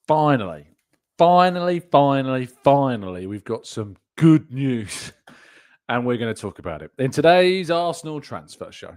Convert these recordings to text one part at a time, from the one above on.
Finally, we've got some good news, and we're going to talk about it in today's Arsenal Transfer Show.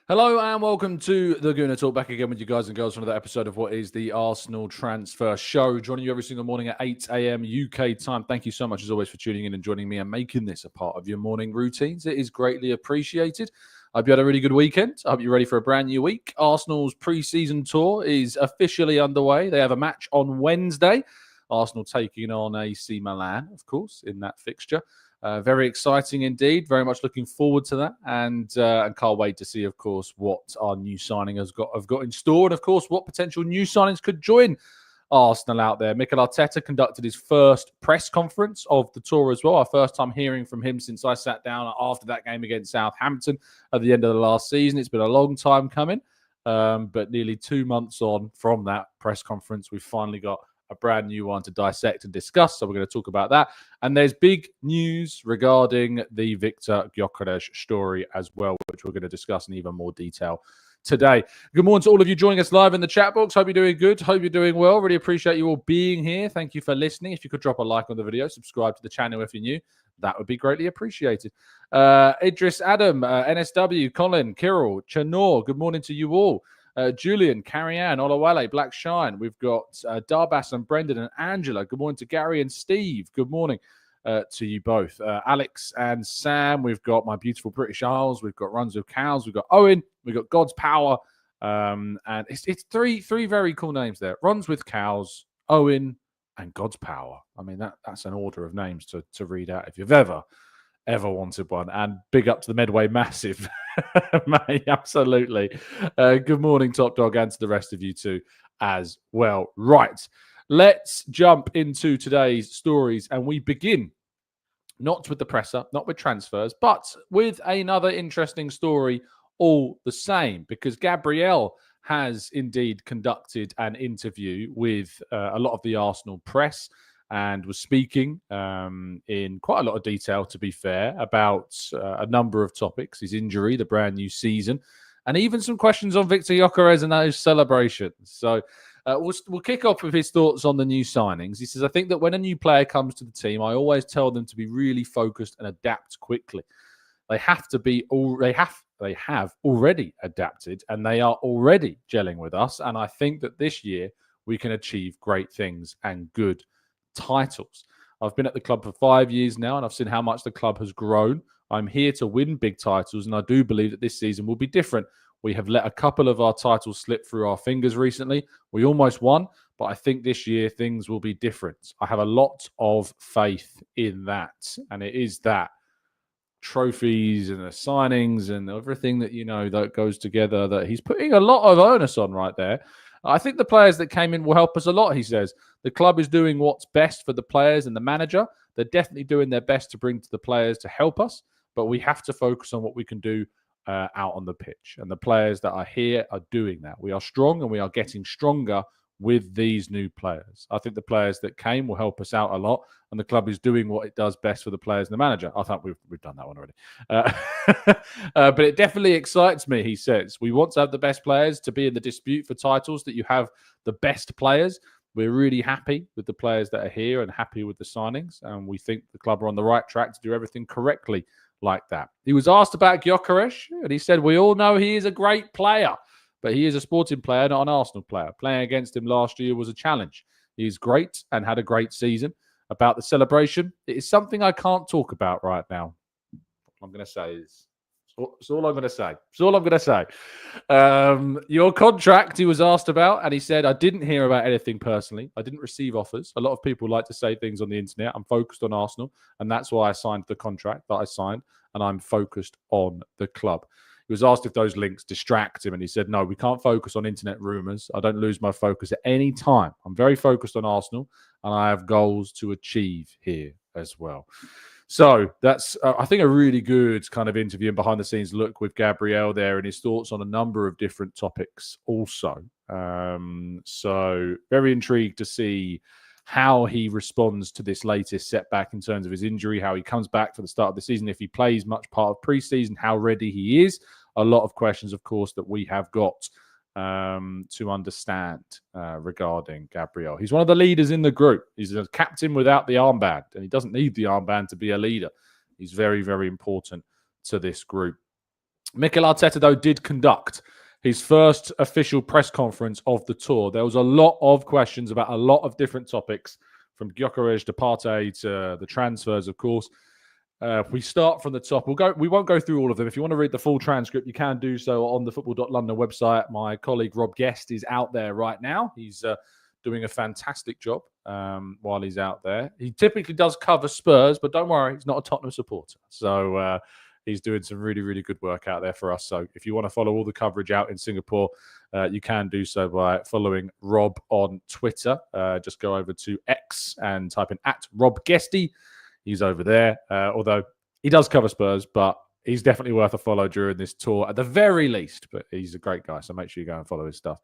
Hello and welcome to the Gooner Talk, back again with you guys and girls for another episode of what is the Arsenal Transfer Show. Joining you every single morning at 8 a.m. UK time. Thank you so much as always for tuning in and joining me and making this a part of your morning routines. It is greatly appreciated. I hope you had a really good weekend. I hope you're ready for a brand new week. Arsenal's pre-season tour is officially underway. They have a match on Wednesday. Arsenal taking on AC Milan, of course, in that fixture. Very exciting indeed. Very much looking forward to that, and can't wait to see, of course, what our new signing have got in store, and of course, what potential new signings could join Arsenal out there. Mikel Arteta conducted his first press conference of the tour as well. Our first time hearing from him since I sat down after that game against Southampton at the end of the last season. It's been a long time coming, but nearly 2 months on from that press conference, we've finally got a brand new one to dissect and discuss. So we're going to talk about that. And there's big news regarding the Viktor Gyokeres story as well, which we're going to discuss in even more detail today. Good morning to all of you joining us live in the chat box. Hope you're doing good. Hope you're doing well. Really appreciate you all being here. Thank you for listening. If you could drop a like on the video, subscribe to the channel if you're new, that would be greatly appreciated. Idris, Adam, NSW, Colin, Kirill, Chanor, good morning to you all. Julian, Carrie-Anne, Olawale, Black Shine. We've got Darbas and Brendan and Angela. Good morning to Gary and Steve. Good morning to you both. Alex and Sam. We've got my beautiful British Isles. We've got Runs with Cows. We've got Owen. We've got God's Power. And it's three very cool names there. Runs with Cows, Owen, and God's Power. I mean, that's an order of names to read out if you've ever wanted one. And big up to the Medway Massive. Mate, absolutely. Good morning, Top Dog, and to the rest of you too as well. Right, let's jump into today's stories, and we begin not with the presser, not with transfers, but with another interesting story all the same, because Gabriel has indeed conducted an interview with a lot of the Arsenal press and was speaking in quite a lot of detail, to be fair, about a number of topics, his injury, the brand new season, and even some questions on Viktor Gyokeres and those celebrations. So we'll kick off with his thoughts on the new signings. He says, I think that when a new player comes to the team, I always tell them to be really focused and adapt quickly. They have already adapted, and they are already gelling with us. And I think that this year we can achieve great things and good titles. I've been at the club for 5 years now, and I've seen how much the club has grown. I'm here to win big titles, and I do believe that this season will be different. We have let a couple of our titles slip through our fingers recently. We almost won, but I think this year things will be different. I have a lot of faith in that, and it is that trophies and the signings and everything that, you know, that goes together, that he's putting a lot of onus on right there. I think the players that came in will help us a lot, he says. The club is doing what's best for the players and the manager. They're definitely doing their best to bring to the players to help us, but we have to focus on what we can do out on the pitch. And the players that are here are doing that. We are strong and we are getting stronger with these new players. I think the players that came will help us out a lot, and the club is doing what it does best for the players and the manager. I thought we've done that one already. But it definitely excites me, he says. We want to have the best players to be in the dispute for titles, that you have the best players. We're really happy with the players that are here and happy with the signings, and we think the club are on the right track to do everything correctly like that. He was asked about Gyökeres, and he said, we all know he is a great player, but he is a Sporting player, not an Arsenal player. Playing against him last year was a challenge. He's great and had a great season. About the celebration, it is something I can't talk about right now. What I'm going to say is, it's all I'm going to say. It's all I'm going to say. Your contract, he was asked about, and he said, I didn't hear about anything personally. I didn't receive offers. A lot of people like to say things on the internet. I'm focused on Arsenal, and that's why I signed the contract that I signed, and I'm focused on the club. He was asked if those links distract him, and he said, no, we can't focus on internet rumours. I don't lose my focus at any time. I'm very focused on Arsenal, and I have goals to achieve here as well. So that's, I think, a really good kind of interview and behind-the-scenes look with Gabriel there and his thoughts on a number of different topics also. So very intrigued to see how he responds to this latest setback in terms of his injury, how he comes back for the start of the season, if he plays much part of preseason, how ready he is. A lot of questions, of course, that we have got to understand regarding Gabriel. He's one of the leaders in the group. He's a captain without the armband, and he doesn't need the armband to be a leader. He's very, very important to this group. Mikel Arteta, though, did conduct his first official press conference of the tour. There was a lot of questions about a lot of different topics, from Gyökeres to Partey to the transfers, of course. If we start from the top, we won't go through all of them. If you want to read the full transcript, you can do so on the football.london website. My colleague Rob Guest is out there right now. He's doing a fantastic job while he's out there. He typically does cover Spurs, but don't worry, he's not a Tottenham supporter. So he's doing some really, really good work out there for us. So if you want to follow all the coverage out in Singapore, you can do so by following Rob on Twitter. Just go over to X and type in @RobGuesty. He's over there, although he does cover Spurs, but he's definitely worth a follow during this tour at the very least. But he's a great guy, so make sure you go and follow his stuff.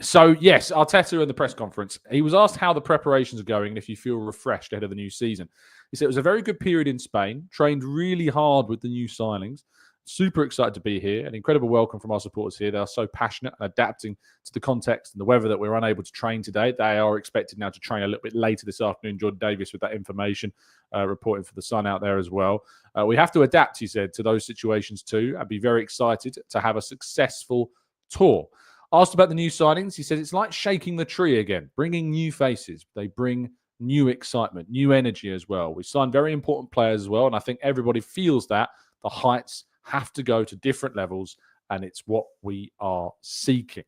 So, yes, Arteta in the press conference, he was asked how the preparations are going and if you feel refreshed ahead of the new season. He said it was a very good period in Spain, trained really hard with the new signings. Super excited to be here. An incredible welcome from our supporters here. They are so passionate and adapting to the context and the weather that we're unable to train today. They are expected now to train a little bit later this afternoon. Jordan Davis with that information reporting for the Sun out there as well. We have to adapt, he said, to those situations too. I'd be very excited to have a successful tour. Asked about the new signings, he said it's like shaking the tree again, bringing new faces. They bring new excitement, new energy as well. We signed very important players as well, and I think everybody feels that the heights have to go to different levels, and it's what we are seeking.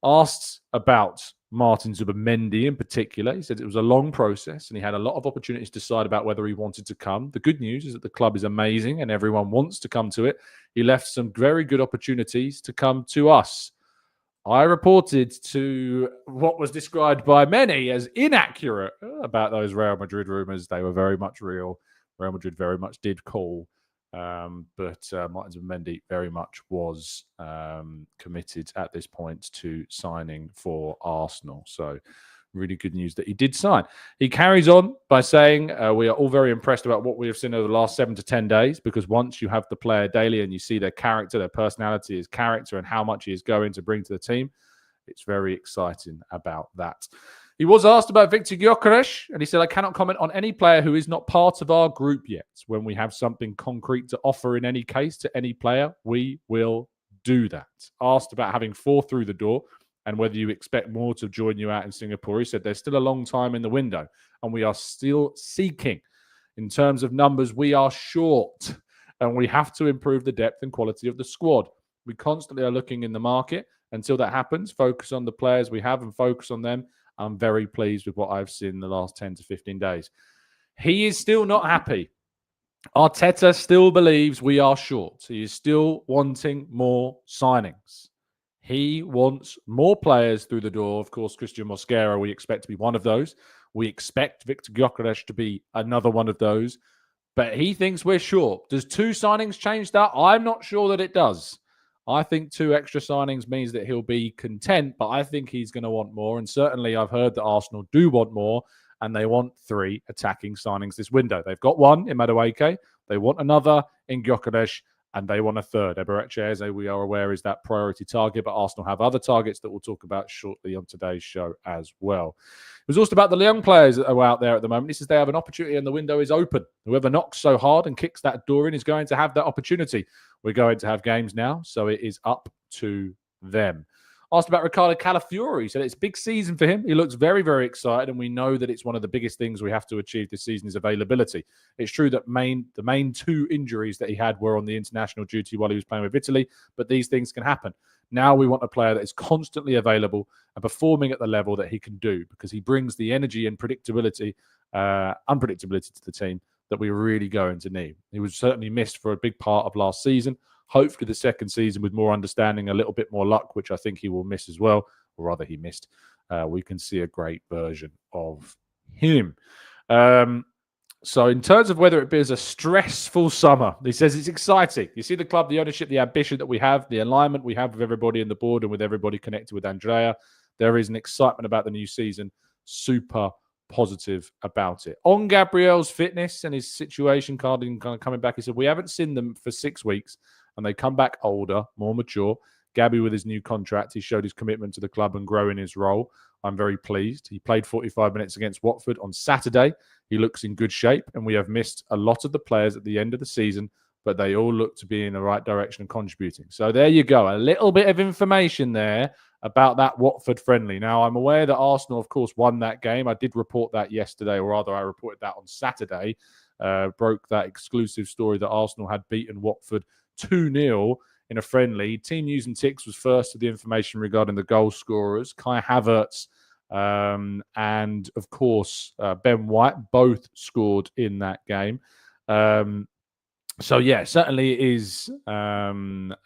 Asked about Martin Zubimendi in particular, he said it was a long process and he had a lot of opportunities to decide about whether he wanted to come. The good news is that the club is amazing and everyone wants to come to it. He left some very good opportunities to come to us. I reported to what was described by many as inaccurate about those Real Madrid rumours. They were very much real. Real Madrid very much did call. But Martin Zubimendi very much was committed at this point to signing for Arsenal. So really good news that he did sign. He carries on by saying, we are all very impressed about what we have seen over the last 7 to 10 days, because once you have the player daily and you see their character, their personality, his character, and how much he is going to bring to the team, it's very exciting about that. He was asked about Viktor Gyokeres, and he said, I cannot comment on any player who is not part of our group yet. When we have something concrete to offer in any case to any player, we will do that. Asked about having 4 through the door and whether you expect more to join you out in Singapore, he said there's still a long time in the window and we are still seeking. In terms of numbers, we are short and we have to improve the depth and quality of the squad. We constantly are looking in the market. Until that happens, focus on the players we have and focus on them. I'm very pleased with what I've seen in the last 10 to 15 days. He is still not happy. Arteta still believes we are short. He is still wanting more signings. He wants more players through the door. Of course, Christian Mosquera, we expect to be one of those. We expect Viktor Gyokeres to be another one of those. But he thinks we're short. Does 2 signings change that? I'm not sure that it does. I think 2 extra signings means that he'll be content, but I think he's going to want more. And certainly I've heard that Arsenal do want more, and they want 3 attacking signings this window. They've got 1 in Madueke, they want another in Gyökeres, and they want a 3rd. Eberechi, we are aware, is that priority target, but Arsenal have other targets that we'll talk about shortly on today's show as well. It was also about the young players that are out there at the moment. He says they have an opportunity and the window is open. Whoever knocks so hard and kicks that door in is going to have that opportunity. We're going to have games now, so it is up to them. Asked about Ricardo Calafiori. He said it's a big season for him. He looks very, very excited, and we know that it's one of the biggest things we have to achieve this season is availability. It's true that the main 2 injuries that he had were on the international duty while he was playing with Italy, but these things can happen. Now we want a player that is constantly available and performing at the level that he can do, because he brings the energy and unpredictability to the team that we're really going to need. He was certainly missed for a big part of last season. Hopefully the second season with more understanding, a little bit more luck, which I think he will miss as well, or rather he missed. We can see a great version of him. So in terms of whether it be as a stressful summer, he says it's exciting. You see the club, the ownership, the ambition that we have, the alignment we have with everybody in the board and with everybody connected with Andrea. There is an excitement about the new season. super positive about it. On Gabriel's fitness and his situation kind of coming back, he said, we haven't seen them for 6 weeks and they come back older, more mature. Gabby, with his new contract, he showed his commitment to the club and growing his role. I'm very pleased. He played 45 minutes against Watford on Saturday. He looks in good shape, and we have missed a lot of the players at the end of the season, but they all look to be in the right direction and contributing. So there you go. A little bit of information there about that Watford friendly. Now, I'm aware that Arsenal, of course, won that game. I did report that yesterday, or rather I reported that on Saturday. Broke that exclusive story that Arsenal had beaten Watford 2-0 in a friendly. Team News and Ticks was first to the information regarding the goal scorers. Kai Havertz and, of course, Ben White both scored in that game. So yeah, certainly it is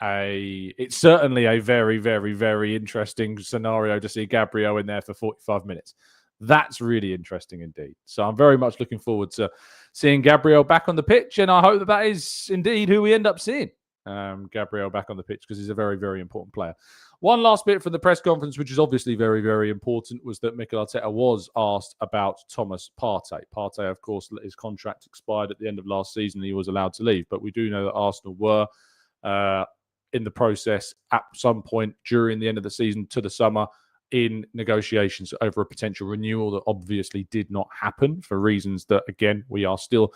it's certainly a very, very, very interesting scenario to see Gabriel in there for 45 minutes. That's really interesting indeed. So I'm very much looking forward to seeing Gabriel back on the pitch, and I hope that is indeed who we end up seeing. Gabriel back on the pitch, because he's a very, very important player. One last bit from the press conference, which is obviously very, very important, was that Mikel Arteta was asked about Thomas Partey. Partey, of course, his contract expired at the end of last season. He was allowed to leave, but we do know that Arsenal were in the process at some point during the end of the season to the summer in negotiations over a potential renewal that obviously did not happen for reasons that, again, we are still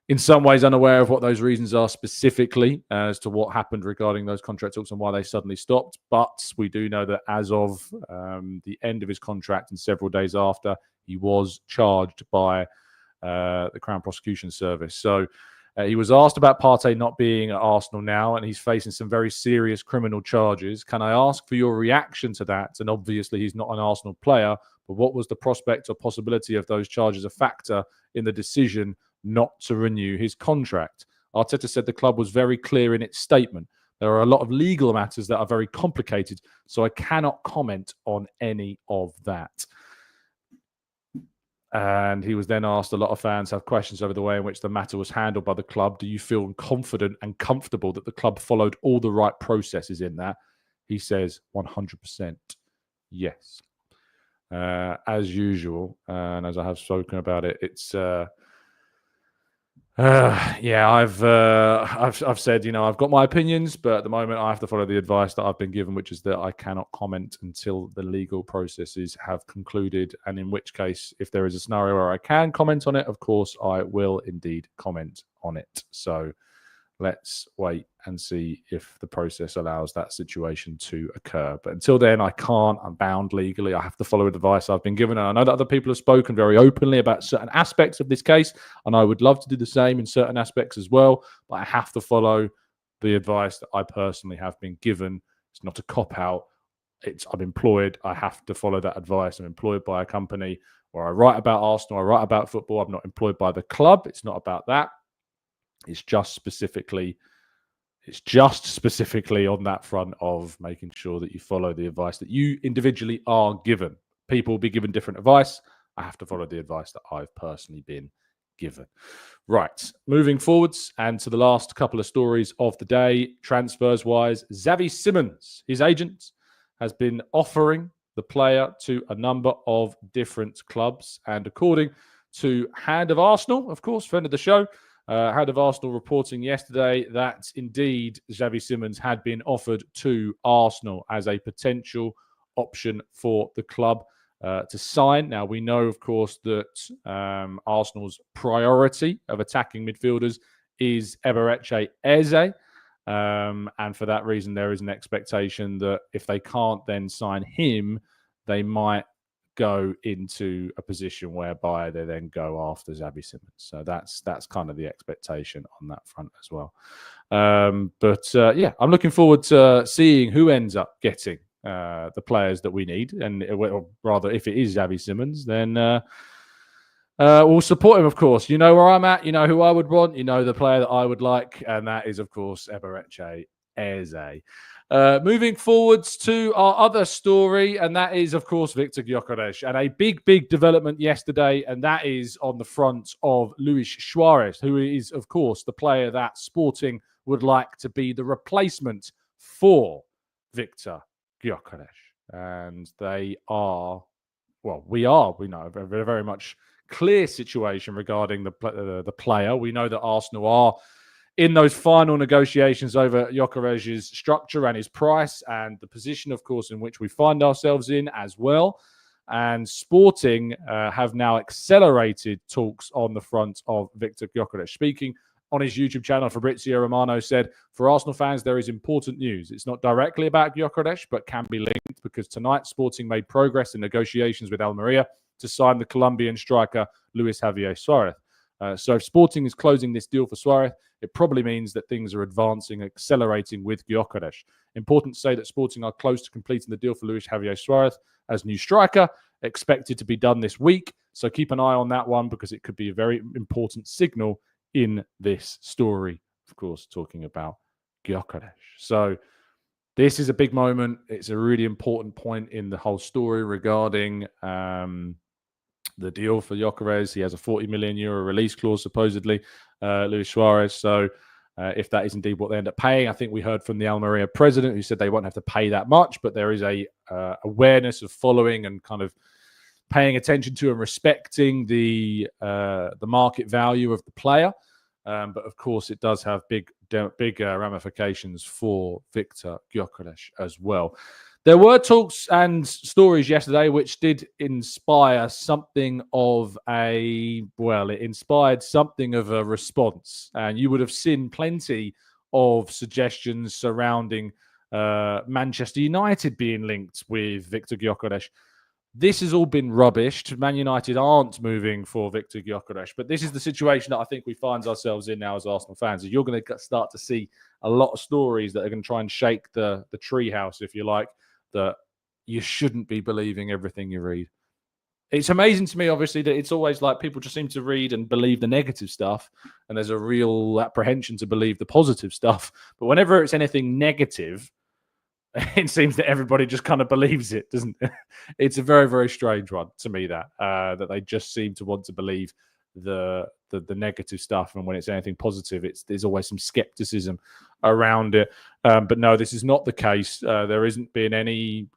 in some ways unaware of what those reasons are specifically as to what happened regarding those contract talks and why they suddenly stopped. But we do know that as of the end of his contract and several days after, he was charged by the Crown Prosecution Service. So he was asked about Partey not being at Arsenal now, and he's facing some very serious criminal charges. Can I ask for your reaction to that? And obviously he's not an Arsenal player, but what was the prospect or possibility of those charges a factor in the decision not to renew his contract? Arteta said the club was very clear in its statement. There are a lot of legal matters that are very complicated, so I cannot comment on any of that. And he was then asked, a lot of fans have questions over the way in which the matter was handled by the club. Do you feel confident and comfortable that the club followed all the right processes in that? He says 100% yes. As usual, and as I have spoken about it, it's I've said, I've got my opinions, but at the moment I have to follow the advice that I've been given, which is that I cannot comment until the legal processes have concluded. And in which case, if there is a scenario where I can comment on it, of course, I will indeed comment on it. So let's wait and see if the process allows that situation to occur. But until then, I can't. I'm bound legally. I have to follow the advice I've been given. And I know that other people have spoken very openly about certain aspects of this case, and I would love to do the same in certain aspects as well. But I have to follow the advice that I personally have been given. It's not a cop-out. I'm employed. I have to follow that advice. I'm employed by a company where I write about Arsenal. I write about football. I'm not employed by the club. It's not about that. It's just specifically on that front of making sure that you follow the advice that you individually are given. People will be given different advice. I have to follow the advice that I've personally been given. Right, moving forwards and to the last couple of stories of the day, transfers-wise, Xavi Simons, his agent, has been offering the player to a number of different clubs. And according to Hand of Arsenal, of course, friend of the show, Hand of Arsenal reporting yesterday that indeed Xavi Simons had been offered to Arsenal as a potential option for the club to sign. Now, we know, of course, that Arsenal's priority of attacking midfielders is Gyökeres Eze. And for that reason, there is an expectation that if they can't then sign him, they might go into a position whereby they then go after Xavi Simons. So that's kind of the expectation on that front as well. But I'm looking forward to seeing who ends up getting the players that we need. And or rather, if it is Xavi Simons, then we'll support him, of course. You know where I'm at. You know who I would want. You know the player that I would like. And that is, of course, Gyökeres Eze. Moving forwards to our other story, and that is, of course, Viktor Gyokeres. And a big, big development yesterday, and that is on the front of Luis Suarez, who is, of course, the player that Sporting would like to be the replacement for Viktor Gyokeres. And they are we know a very, very much clear situation regarding the player. We know that Arsenal are in those final negotiations over Gyökeres' structure and his price and the position, of course, in which we find ourselves in as well. And Sporting have now accelerated talks on the front of Viktor Gyokeres. Speaking on his YouTube channel, Fabrizio Romano said, for Arsenal fans, there is important news. It's not directly about Gyökeres, but can be linked because tonight Sporting made progress in negotiations with Almeria to sign the Colombian striker Luis Javier Suarez. So if Sporting is closing this deal for Suarez, it probably means that things are advancing, accelerating with Gyökeres. Important to say that Sporting are close to completing the deal for Luis Javier Suarez as new striker, expected to be done this week. So keep an eye on that one because it could be a very important signal in this story, of course, talking about Gyökeres. So this is a big moment. It's a really important point in the whole story regarding the deal for Gyökeres. He has a 40 million euro release clause, supposedly, Luis Suarez. So if that is indeed what they end up paying, I think we heard from the Almeria president who said they won't have to pay that much, but there is a awareness of following and kind of paying attention to and respecting the market value of the player. But of course, it does have big ramifications for Viktor Gyokeres as well. There were talks and stories yesterday which did inspire something of it inspired something of a response. And you would have seen plenty of suggestions surrounding Manchester United being linked with Viktor Gyokeres. This has all been rubbished. Man United aren't moving for Viktor Gyokeres, but this is the situation that I think we find ourselves in now as Arsenal fans. You're going to start to see a lot of stories that are going to try and shake the treehouse, if you like, that you shouldn't be believing everything you read. It's amazing to me, obviously, that it's always like people just seem to read and believe the negative stuff, and there's a real apprehension to believe the positive stuff. But whenever it's anything negative, it seems that everybody just kind of believes it, doesn't it? It's a very, very strange one to me that they just seem to want to believe the negative stuff, and when it's anything positive, there's always some skepticism around it. But no, this is not the case. There isn't been any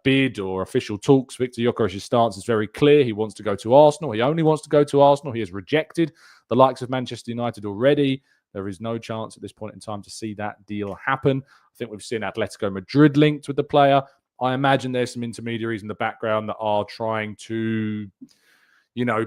bid or official talks. Viktor Gyökeres' stance is very clear. He wants to go to Arsenal. He only wants to go to Arsenal. He has rejected the likes of Manchester United already. There is no chance at this point in time to see that deal happen. I think we've seen Atletico Madrid linked with the player. I imagine there's some intermediaries in the background that are trying to,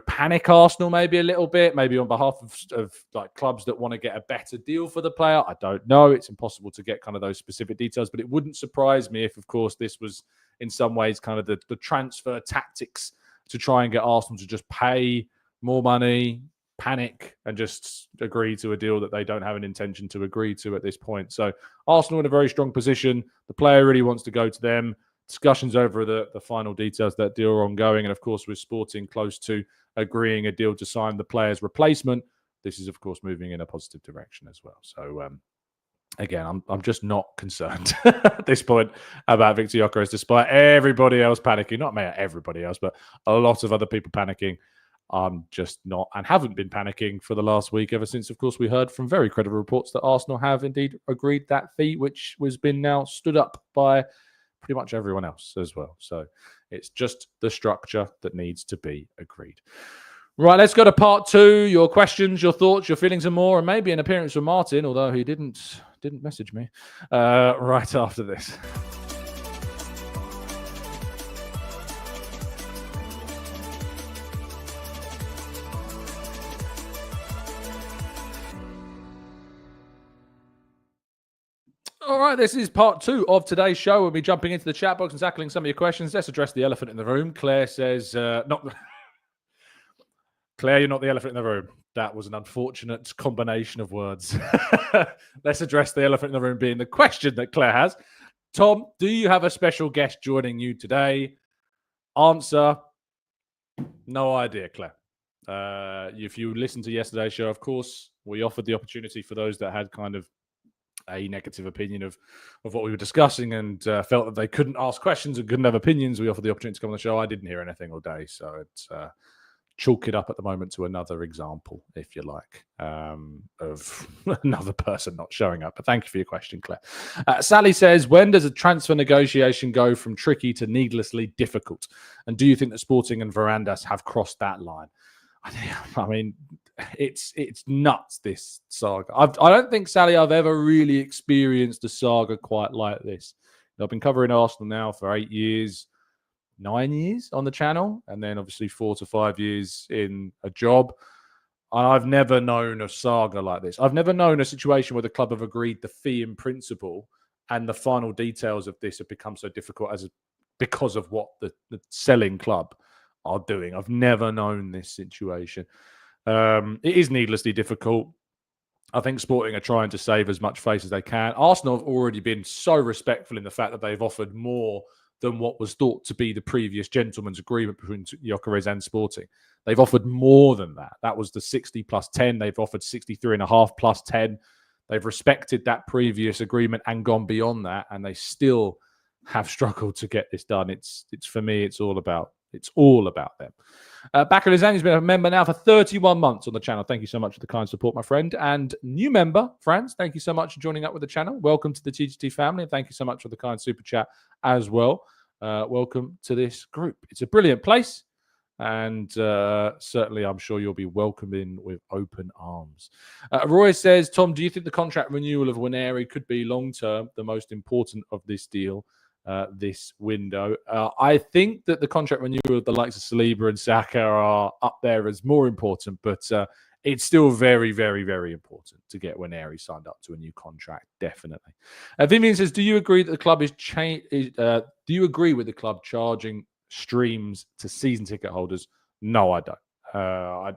panic Arsenal maybe a little bit, maybe on behalf of like clubs that want to get a better deal for the player. I don't know. It's impossible to get kind of those specific details, but it wouldn't surprise me if, of course, this was in some ways kind of the transfer tactics to try and get Arsenal to just pay more money, panic, and just agree to a deal that they don't have an intention to agree to at this point. So Arsenal in a very strong position. The player really wants to go to them. Discussions over the final details of that deal are ongoing. And of course, we're Sporting close to agreeing a deal to sign the player's replacement. This is, of course, moving in a positive direction as well. So again, I'm just not concerned at this point about Viktor Gyokeres, despite everybody else panicking. Not everybody else, but a lot of other people panicking. I'm just not and haven't been panicking for the last week ever since, of course, we heard from very credible reports that Arsenal have indeed agreed that fee, which was been now stood up by pretty much everyone else as well. So it's just the structure that needs to be agreed. Right, let's go to part two. Your questions, your thoughts, your feelings and more, and maybe an appearance from Martin, although he didn't message me, right after this. All right, this is part two of today's show. We'll be jumping into the chat box and tackling some of your questions. Let's address the elephant in the room. Claire says, Claire, you're not the elephant in the room. That was an unfortunate combination of words. Let's address the elephant in the room being the question that Claire has. Tom, do you have a special guest joining you today? Answer, no idea, Claire. If you listened to yesterday's show, of course, we offered the opportunity for those that had kind of a negative opinion of what we were discussing and felt that they couldn't ask questions and couldn't have opinions. We offered the opportunity to come on the show. I didn't hear anything all day, so it's chalk it up at the moment to another example, if you like, of another person not showing up. But thank you for your question, Claire. Sally says, when does a transfer negotiation go from tricky to needlessly difficult? And do you think that Sporting and Varandas have crossed that line? I mean, it's nuts, this saga. I don't think, Sally, I've ever really experienced a saga quite like this. I've been covering Arsenal now for 8 years. 9 years on the channel, and then obviously 4 to 5 years in a job. I've never known a saga like this. I've never known a situation where the club have agreed the fee in principle and the final details of this have become so difficult because of what the selling club are doing. I've never known this situation. It is needlessly difficult. I think Sporting are trying to save as much face as they can. Arsenal have already been so respectful in the fact that they've offered more than what was thought to be the previous gentleman's agreement between Gyökeres and Sporting. They've offered more than that. That was the 60 plus 10. They've offered 63.5 plus 10. They've respected that previous agreement and gone beyond that, and they still have struggled to get this done. It's for me, it's all about them. Bakar Lizani's been a member now for 31 months on the channel. Thank you so much for the kind support, my friend. And new member, Franz, thank you so much for joining up with the channel. Welcome to the TGT family, and thank you so much for the kind super chat as well. Welcome to this group. It's a brilliant place, and certainly I'm sure you'll be welcomed in with open arms. Roy says, Tom, do you think the contract renewal of Nwaneri could be long-term the most important of this deal? This window. I think that the contract renewal of the likes of Saliba and Saka are up there as more important, but it's still very, very, very important to get Nwaneri signed up to a new contract. Definitely. Vivian says, do you agree that the club do you agree with the club charging streams to season ticket holders? No, I don't.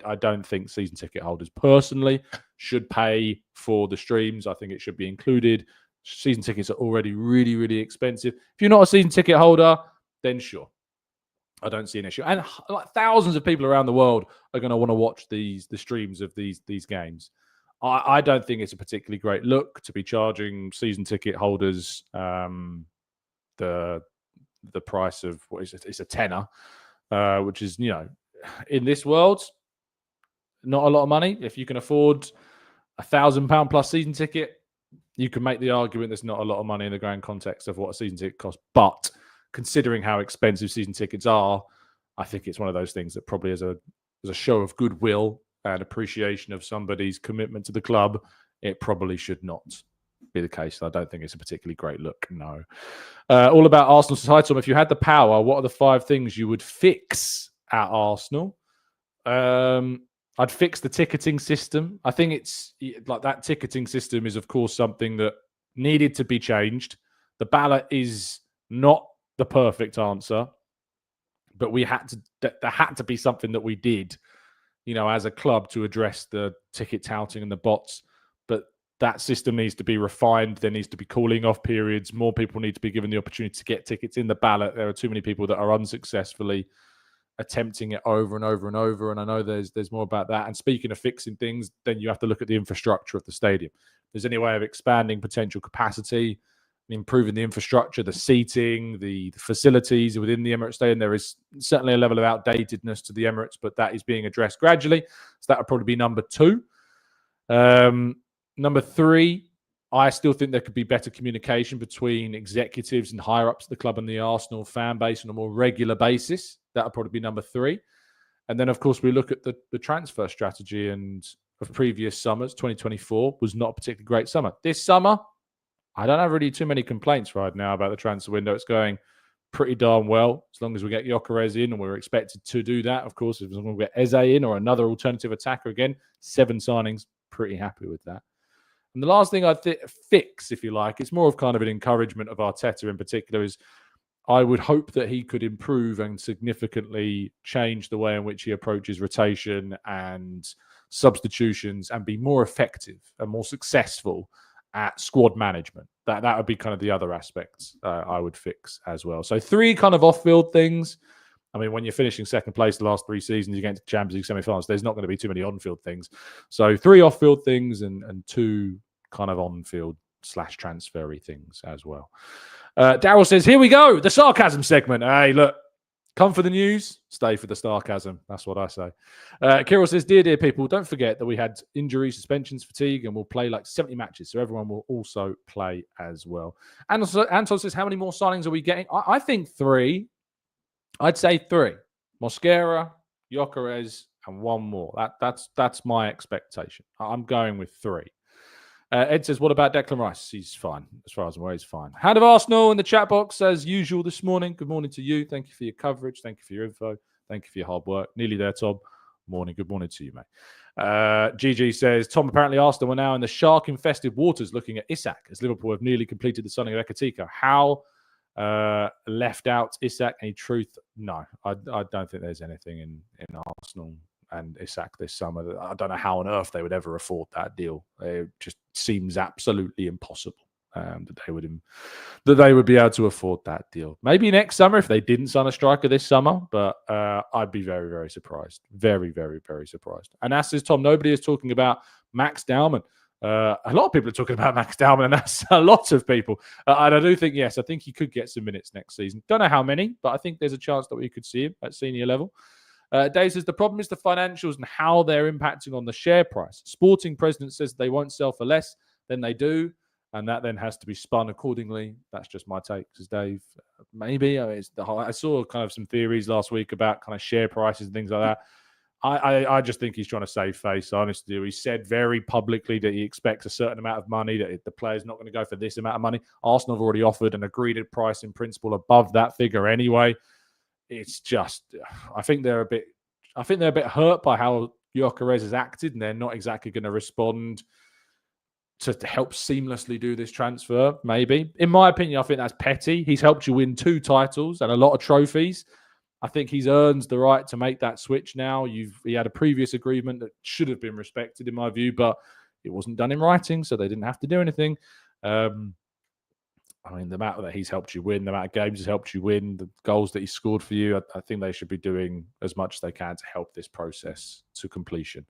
I don't think season ticket holders personally should pay for the streams. I think it should be included. Season tickets are already really, really expensive. If you're not a season ticket holder, then sure, I don't see an issue. And like thousands of people around the world are going to want to watch the streams of these games. I don't think it's a particularly great look to be charging season ticket holders the price of what is it? It's a tenner, which is, you know, in this world, not a lot of money. If you can afford £1,000 plus season ticket, you can make the argument there's not a lot of money in the grand context of what a season ticket costs. But considering how expensive season tickets are, I think it's one of those things that probably as a show of goodwill and appreciation of somebody's commitment to the club, it probably should not be the case. I don't think it's a particularly great look, no. All about Arsenal society. If you had the power, what are the 5 things you would fix at Arsenal? I'd fix the ticketing system. I think it's like that ticketing system is, of course, something that needed to be changed. The ballot is not the perfect answer, but there had to be something that we did, you know, as a club to address the ticket touting and the bots. But that system needs to be refined. There needs to be cooling off periods. More people need to be given the opportunity to get tickets in the ballot. There are too many people that are unsuccessfully attempting it over and over and over, and I know there's more about that. And speaking of fixing things, then you have to look at the infrastructure of the stadium. If there's any way of expanding potential capacity, improving the infrastructure, the seating, the facilities within the Emirates Stadium, there is certainly a level of outdatedness to the Emirates, but that is being addressed gradually. So that would probably be number 2. Number 3, I still think there could be better communication between executives and higher-ups at the club and the Arsenal fan base on a more regular basis. That would probably be number 3. And then, of course, we look at the transfer strategy, and of previous summers, 2024 was not a particularly great summer. This summer, I don't have really too many complaints right now about the transfer window. It's going pretty darn well, as long as we get Gyökeres in, and we're expected to do that, of course. As long as we get Eze in or another alternative attacker again, 7 signings, pretty happy with that. And the last thing I'd fix, if you like, it's more of kind of an encouragement of Arteta in particular, is I would hope that he could improve and significantly change the way in which he approaches rotation and substitutions and be more effective and more successful at squad management. That would be kind of the other aspects I would fix as well. So 3 kind of off-field things. I mean, when you're finishing second place the last 3 seasons, you get into Champions League semi-finals, there's not going to be too many on-field things. So 3 off-field things and 2 kind of on-field / transfer-y things as well. Daryl says, here we go, the sarcasm segment. Hey, look, Come for the news, stay for the sarcasm. That's what I say. Kirill says, dear people, don't forget that we had injuries, suspensions, fatigue, and we'll play like 70 matches. So everyone will also play as well. And also, Anton says, how many more signings are we getting? I think 3. I'd say 3. Mosquera, Gyökeres, and 1 more. That's my expectation. I'm going with 3. Ed says, what about Declan Rice? He's fine. As far as I'm aware, he's fine. Hand of Arsenal in the chat box as usual this morning. Good morning to you. Thank you for your coverage. Thank you for your info. Thank you for your hard work. Nearly there, Tom. Morning. Good morning to you, mate. GG says, Tom, apparently Arsenal are now in the shark-infested waters looking at Isak as Liverpool have nearly completed the signing of Ekatiko. How left out Isak? Any truth? No, I don't think there's anything in Arsenal and Isak this summer. I don't know how on earth they would ever afford that deal. It just seems absolutely impossible that they would be able to afford that deal. Maybe next summer if they didn't sign a striker this summer, but I'd be very, very surprised. Very, very, very surprised. And as is Tom, nobody is talking about Max Dowman. A lot of people are talking about Max Dowman, and that's a lot of people. And I do think, yes, I think he could get some minutes next season. Don't know how many, but I think there's a chance that we could see him at senior level. Dave says, the problem is the financials and how they're impacting on the share price. Sporting president says they won't sell for less than they do, and that then has to be spun accordingly. That's just my take, says Dave. Maybe. I saw kind of some theories last week about kind of share prices and things like that. I just think he's trying to save face, honestly. He said very publicly that he expects a certain amount of money, that the player's not going to go for this amount of money. Arsenal have already offered an agreed price in principle above that figure anyway. It's just, I think they're a bit hurt by how Gyökeres has acted, and they're not exactly going to respond to help seamlessly do this transfer, maybe. In my opinion, I think that's petty. He's helped you win 2 titles and a lot of trophies. I think he's earned the right to make that switch now. He had a previous agreement that should have been respected, in my view, but it wasn't done in writing, so they didn't have to do anything. I mean, the amount that he's helped you win, the amount of games he's helped you win, the goals that he scored for you, I think they should be doing as much as they can to help this process to completion.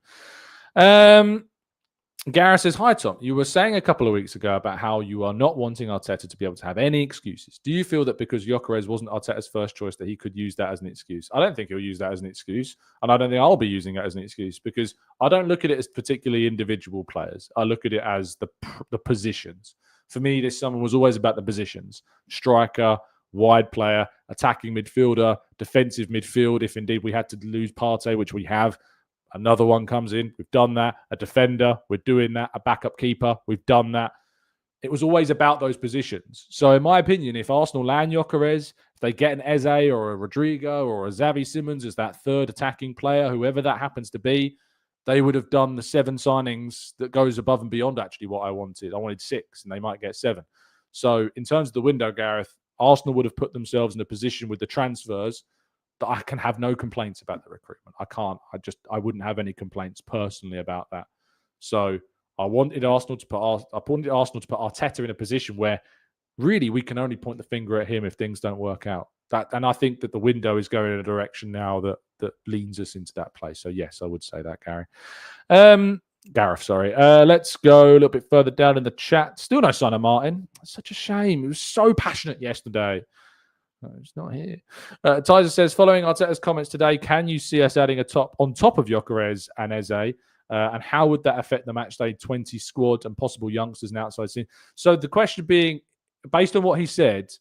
Gareth says, hi, Tom. You were saying a couple of weeks ago about how you are not wanting Arteta to be able to have any excuses. Do you feel that because Gyökeres wasn't Arteta's first choice that he could use that as an excuse? I don't think he'll use that as an excuse, and I don't think I'll be using it as an excuse, because I don't look at it as particularly individual players. I look at it as the positions. For me, this summer was always about the positions. Striker, wide player, attacking midfielder, defensive midfield, if indeed we had to lose Partey, which we have. Another one comes in. We've done that. A defender. We're doing that. A backup keeper. We've done that. It was always about those positions. So in my opinion, if Arsenal land Gyökeres, if they get an Eze or a Rodrigo or a Xavi Simons as that third attacking player, whoever that happens to be, they would have done the 7 signings that goes above and beyond actually what I wanted. I wanted 6 and they might get 7. So in terms of the window, Gareth, Arsenal would have put themselves in a position with the transfers that I can have no complaints about the recruitment. I can't. I wouldn't have any complaints personally about that. So I wanted Arsenal to put Arteta in a position where really we can only point the finger at him if things don't work out. And I think that the window is going in a direction now that leans us into that place. So yes, I would say that, Gareth, sorry. Let's go a little bit further down in the chat. Still no sign of Martin. Such a shame. He was so passionate yesterday. He's not here. Tyser says, following Arteta's comments today, can you see us adding on top of Gyökeres and Eze? And how would that affect the matchday 20 squad and possible youngsters and outside scene? So the question being, based on what he said,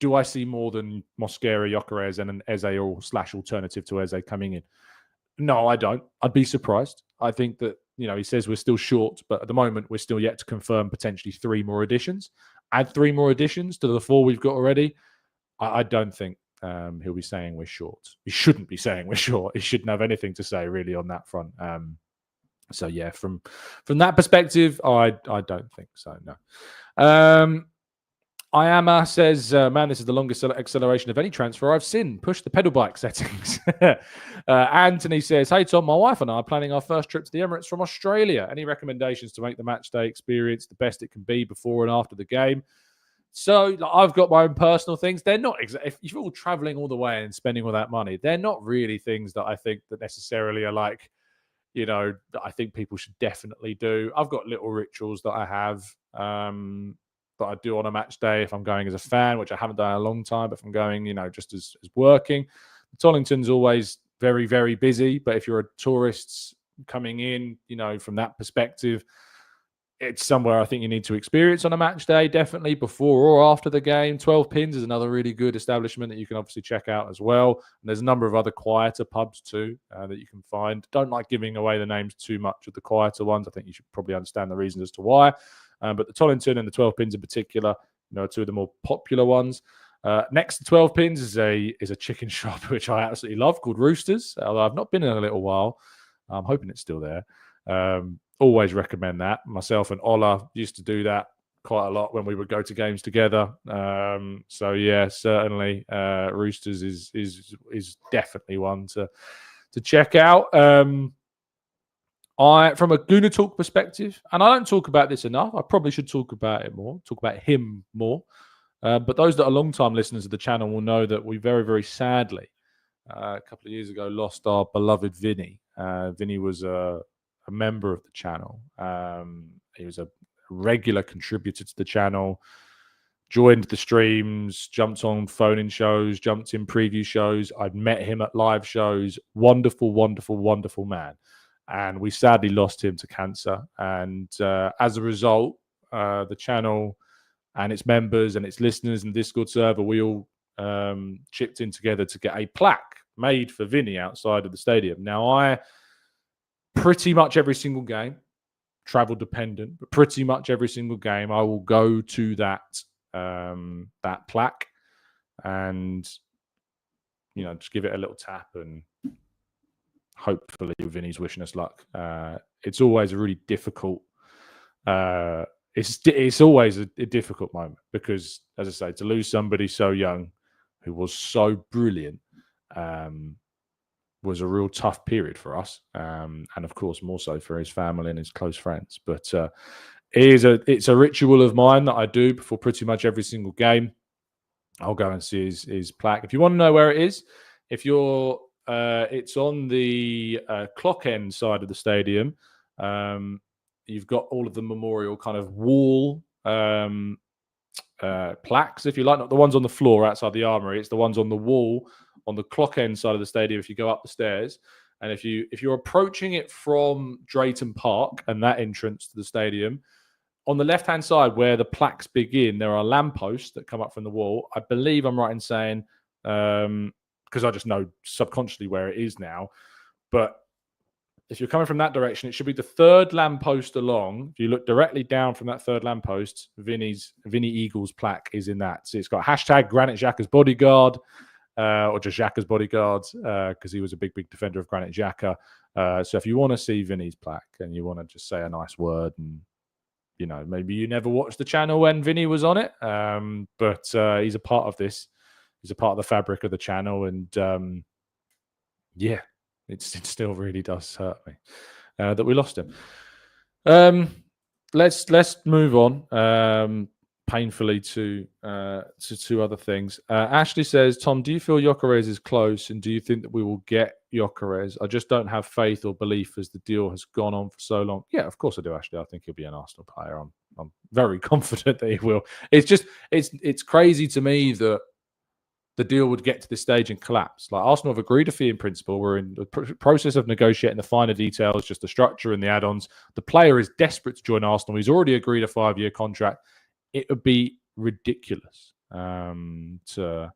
do I see more than Mosquera, Gyökeres, and an Eze or / alternative to Eze coming in? No, I don't. I'd be surprised. I think that, he says we're still short, but at the moment we're still yet to confirm potentially 3 more additions. Add 3 more additions to the 4 we've got already. I don't think he'll be saying we're short. He shouldn't be saying we're short. He shouldn't have anything to say really on that front. So yeah, from that perspective, I don't think so. No. Iama says, man, this is the longest acceleration of any transfer I've seen. Push the pedal bike settings. Anthony says, hey, Tom, my wife and I are planning our first trip to the Emirates from Australia. Any recommendations to make the match day experience the best it can be before and after the game? So I've got my own personal things. They're not if you're all traveling all the way and spending all that money, they're not really things that I think that necessarily are like, that I think people should definitely do. I've got little rituals that I have. that I do on a match day if I'm going as a fan, which I haven't done in a long time, but if I'm going, just as working. Tollington's always very, very busy, but if you're a tourist coming in, from that perspective, it's somewhere I think you need to experience on a match day, definitely before or after the game. 12 Pins is another really good establishment that you can obviously check out as well. And there's a number of other quieter pubs too that you can find. Don't like giving away the names too much of the quieter ones. I think you should probably understand the reasons as to why. But the Tollington and the 12 Pins in particular, are two of the more popular ones. Next to 12 Pins is a chicken shop, which I absolutely love, called Roosters. Although I've not been in a little while. I'm hoping it's still there. Always recommend that. Myself and Ola used to do that quite a lot when we would go to games together. So yeah, certainly Roosters is definitely one to check out. From a Gooner Talk perspective, and I don't talk about this enough, I probably should talk about him more. But those that are long-time listeners of the channel will know that we very, very sadly, a couple of years ago, lost our beloved Vinny. Vinny was a member of the channel. He was a regular contributor to the channel, joined the streams, jumped on phone-in shows, jumped in preview shows. I'd met him at live shows. Wonderful, wonderful, wonderful man. And we sadly lost him to cancer. And as a result, the channel and its members and its listeners and Discord server, we all chipped in together to get a plaque made for Vinny outside of the stadium. Now, pretty much every single game, travel dependent, but pretty much every single game, I will go to that plaque and just give it a little tap and hopefully Vinny's wishing us luck. It's always a really difficult. It's always a difficult moment because, as I say, to lose somebody so young who was so brilliant. Was a real tough period for us, and of course more so for his family and his close friends. But it's a ritual of mine that I do before pretty much every single game. I'll go and see his plaque. If you want to know where it is, it's on the clock end side of the stadium. You've got all of the memorial kind of wall plaques, if you like, not the ones on the floor outside the armory. It's the ones on the wall on the clock end side of the stadium if you go up the stairs. And if you're approaching it from Drayton Park and that entrance to the stadium, on the left-hand side where the plaques begin, there are lampposts that come up from the wall. I believe I'm right in saying, because I just know subconsciously where it is now, but if you're coming from that direction, it should be the third lamppost along. If you look directly down from that third lamppost, Vinny Eagles plaque is in that. So it's got hashtag Granit Xhaka's bodyguard, or just Xhaka's bodyguard, because he was a big defender of Granit Xhaka. So if you want to see Vinny's plaque and you want to just say a nice word, and maybe you never watched the channel when Vinny was on it, but he's a part of this. He's a part of the fabric of the channel, and yeah, it still really does hurt me that we lost him. Let's move on. Painfully to other things. Ashley says, Tom, do you feel Gyökeres is close, and do you think that we will get Gyökeres? I just don't have faith or belief as the deal has gone on for so long. Yeah, of course I do, Ashley. I think he'll be an Arsenal player. I'm very confident that he will. It's crazy to me that the deal would get to this stage and collapse. Like, Arsenal have agreed a fee in principle. We're in the process of negotiating the finer details, just the structure and the add-ons. The player is desperate to join Arsenal. He's already agreed a 5-year contract. It would be ridiculous to do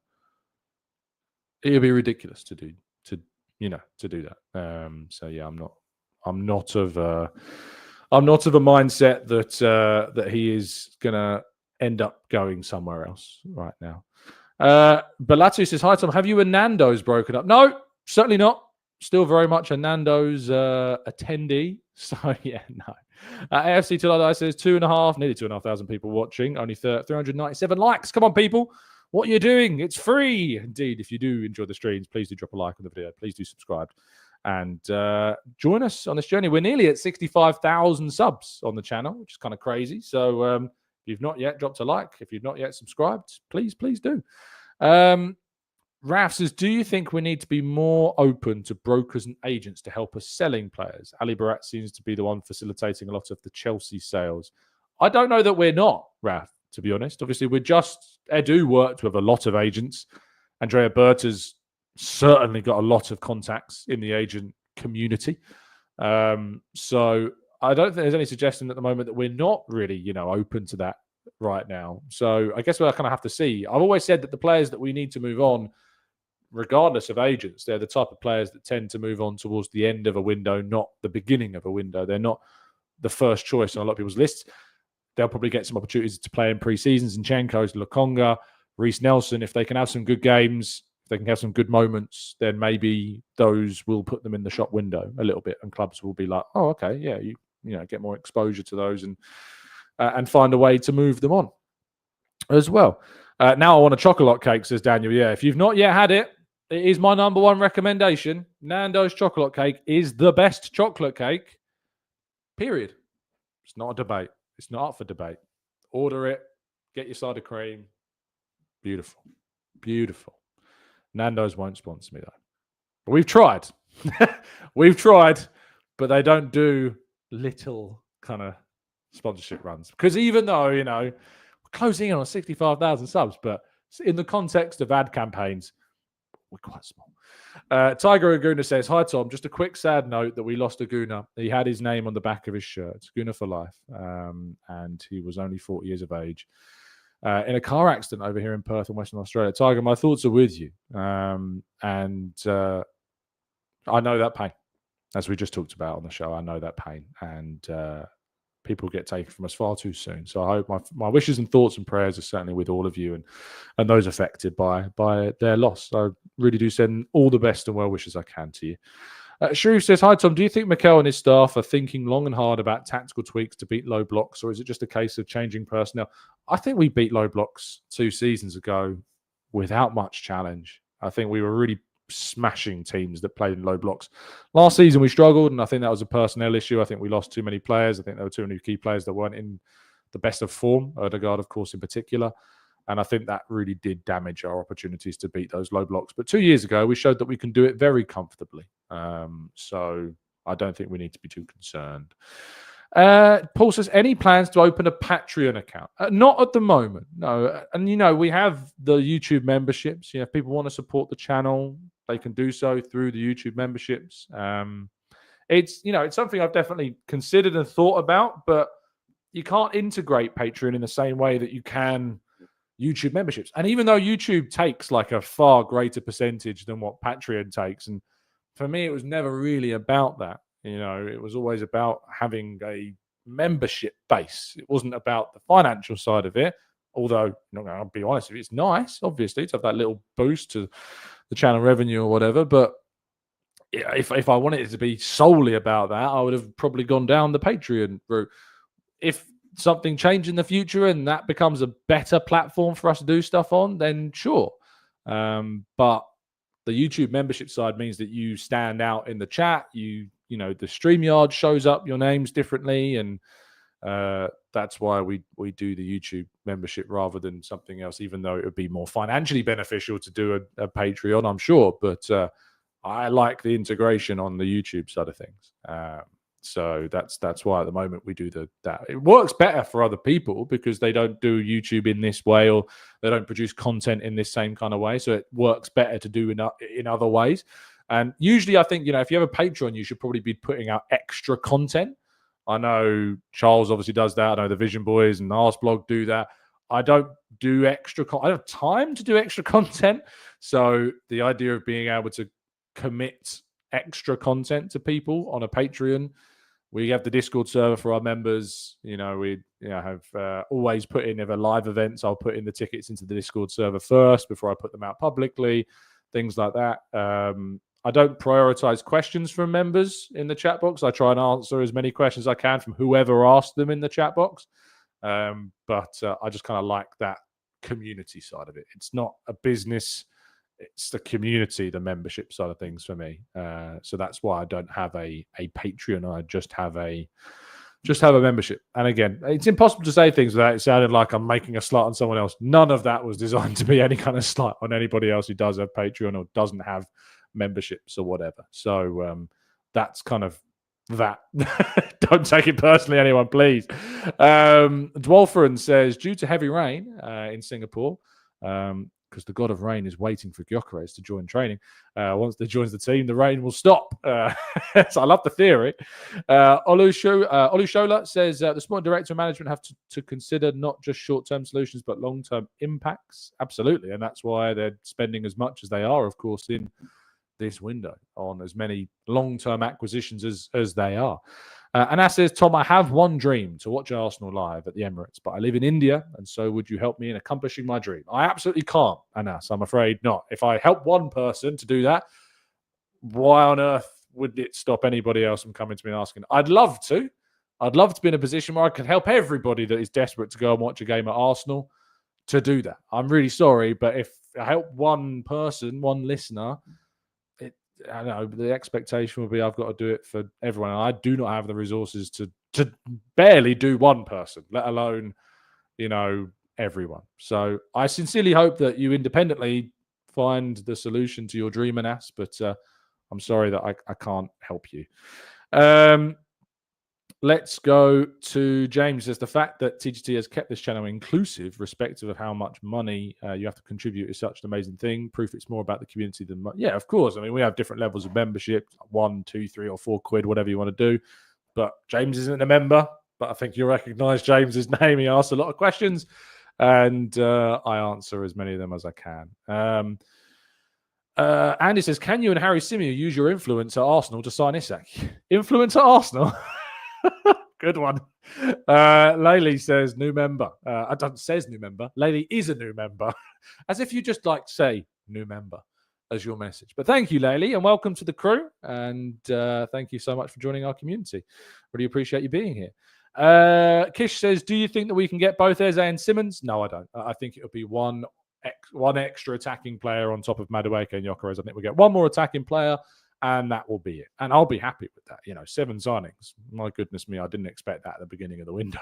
that. So yeah, I'm not of a mindset that he is gonna end up going somewhere else right now. Balatu says, hi Tom, have you and Nando's broken up? No, certainly not. Still very much a Nando's attendee. So yeah, no. AFC Tulada says nearly 2,500 people watching, only 397 likes. Come on, people. What are you doing? It's free. Indeed, if you do enjoy the streams, please do drop a like on the video. Please do subscribe. And join us on this journey. We're nearly at 65,000 subs on the channel, which is kind of crazy. So if you've not yet dropped a like, if you've not yet subscribed, please do. Raf says, do you think we need to be more open to brokers and agents to help us selling players? Ali Barat seems to be the one facilitating a lot of the Chelsea sales. I don't know that we're not, Raf. to be honest. Obviously, Edu worked with a lot of agents. Andrea Berta's certainly got a lot of contacts in the agent community. So I don't think there's any suggestion at the moment that we're not really, open to that right now. So I guess we'll kind of have to see. I've always said that the players that we need to move on, regardless of agents, they're the type of players that tend to move on towards the end of a window, not the beginning of a window. They're not the first choice on a lot of people's lists. They'll probably get some opportunities to play in pre-seasons. Zinchenko, Lokonga, Reece Nelson, if they can have some good games, if they can have some good moments, then maybe those will put them in the shop window a little bit, and clubs will be like, oh, okay, yeah, you get more exposure to those and find a way to move them on as well. Now I want a chocolate cake, says Daniel. Yeah, if you've not yet had it, it is my number one recommendation. Nando's chocolate cake is the best chocolate cake, period. It's not a debate. It's not up for debate. Order it. Get your side of cream. Beautiful. Beautiful. Nando's won't sponsor me, though. But we've tried. We've tried, but they don't do little kind of sponsorship runs. Because even though, we're closing in on 65,000 subs, but in the context of ad campaigns, we're quite small. Tiger and Gooner says, hi, Tom. Just a quick sad note that we lost a Gooner. He had his name on the back of his shirt. Gooner for life. And he was only 40 years of age. In a car accident over here in Perth in Western Australia. Tiger, my thoughts are with you. And I know that pain. As we just talked about on the show, I know that pain. And people get taken from us far too soon. So I hope my wishes and thoughts and prayers are certainly with all of you and those affected by their loss. I really do send all the best and well wishes I can to you. Sharif says, hi, Tom. Do you think Mikel and his staff are thinking long and hard about tactical tweaks to beat low blocks, or is it just a case of changing personnel? I think we beat low blocks 2 seasons ago without much challenge. I think we were really smashing teams that played in low blocks. Last season, we struggled, and I think that was a personnel issue. I think we lost too many players. I think there were too many key players that weren't in the best of form, Odegaard, of course, in particular. And I think that really did damage our opportunities to beat those low blocks. But 2 years ago, we showed that we can do it very comfortably. So I don't think we need to be too concerned. Paul says, any plans to open a Patreon account? Not at the moment, no. And, we have the YouTube memberships. If people want to support the channel, they can do so through the YouTube memberships. It's something I've definitely considered and thought about, but you can't integrate Patreon in the same way that you can YouTube memberships. And even though YouTube takes like a far greater percentage than what Patreon takes, and for me, it was never really about that. It was always about having a membership base. It wasn't about the financial side of it. Although, I'll be honest with you, it's nice, obviously, to have that little boost to the channel revenue or whatever. But if I wanted it to be solely about that, I would have probably gone down the Patreon route. If something changed in the future and that becomes a better platform for us to do stuff on, then sure. But the YouTube membership side means that you stand out in the chat. The StreamYard shows up your names differently, and that's why we do the YouTube membership rather than something else, even though it would be more financially beneficial to do a Patreon, I'm sure. But I like the integration on the YouTube side of things. So that's why at the moment we do that. It works better for other people because they don't do YouTube in this way, or they don't produce content in this same kind of way. So it works better to do in other ways. And usually I think, if you have a Patreon, you should probably be putting out extra content. I know Charles obviously does that. I know the Vision Boys and the Arsblog do that. I don't do extra I don't have time to do extra content. So the idea of being able to commit extra content to people on a Patreon, we have the Discord server for our members. We have always put in, if a live events, I'll put in the tickets into the Discord server first before I put them out publicly, things like that. I don't prioritize questions from members in the chat box. I try and answer as many questions as I can from whoever asked them in the chat box. But I just kind of like that community side of it. It's not a business. It's the community, the membership side of things for me. So that's why I don't have a Patreon. I just have a membership. And again, it's impossible to say things without it sounding like I'm making a slight on someone else. None of that was designed to be any kind of slight on anybody else who does have Patreon or doesn't have memberships or whatever. So that's kind of that. Don't take it personally, anyone, please. Dwalferan says, due to heavy rain in Singapore, because the god of rain is waiting for Gyökeres to join training. Once they joins the team, the rain will stop. So I love the theory. Olushola says, the sport director and management have to consider not just short-term solutions, but long-term impacts. Absolutely. And that's why they're spending as much as they are, of course, in this window on as many long-term acquisitions as they are. And that says, Tom, I have one dream, to watch Arsenal live at the Emirates, but I live in India, and so would you help me in accomplishing my dream? I absolutely can't, Anas. I'm afraid not. If I help one person to do that, why on earth would it stop anybody else from coming to me and asking? I'd love to. I'd love to be in a position where I could help everybody that is desperate to go and watch a game at Arsenal to do that. I'm really sorry, but if I help one person, one listener, I know the expectation will be I've got to do it for everyone. And I do not have the resources to barely do one person, let alone, everyone. So I sincerely hope that you independently find the solution to your dream, Anas, but I'm sorry that I can't help you. Let's go to James. Says the fact that TGT has kept this channel inclusive, respective of how much money you have to contribute, is such an amazing thing. Proof it's more about the community than money. Yeah, of course. I mean, we have different levels of membership, 1, 2, 3, or 4 quid, whatever you want to do. But James isn't a member, but I think you'll recognize James's name. He asks a lot of questions, and I answer as many of them as I can. Andy says, can you and Harry Symeou use your influence at Arsenal to sign Isak? Influence at Arsenal? Good one. Laylee says, new member. I don't says new member. Laylee is a new member. As if you just say new member as your message. But thank you, Laylee, and welcome to the crew. And thank you so much for joining our community. Really appreciate you being here. Kish says, do you think that we can get both Eze and Simons? No, I don't. I think it'll be one extra attacking player on top of Madueke and Gyökeres. I think we'll get one more attacking player, and that will be it. And I'll be happy with that. 7 signings. My goodness me, I didn't expect that at the beginning of the window.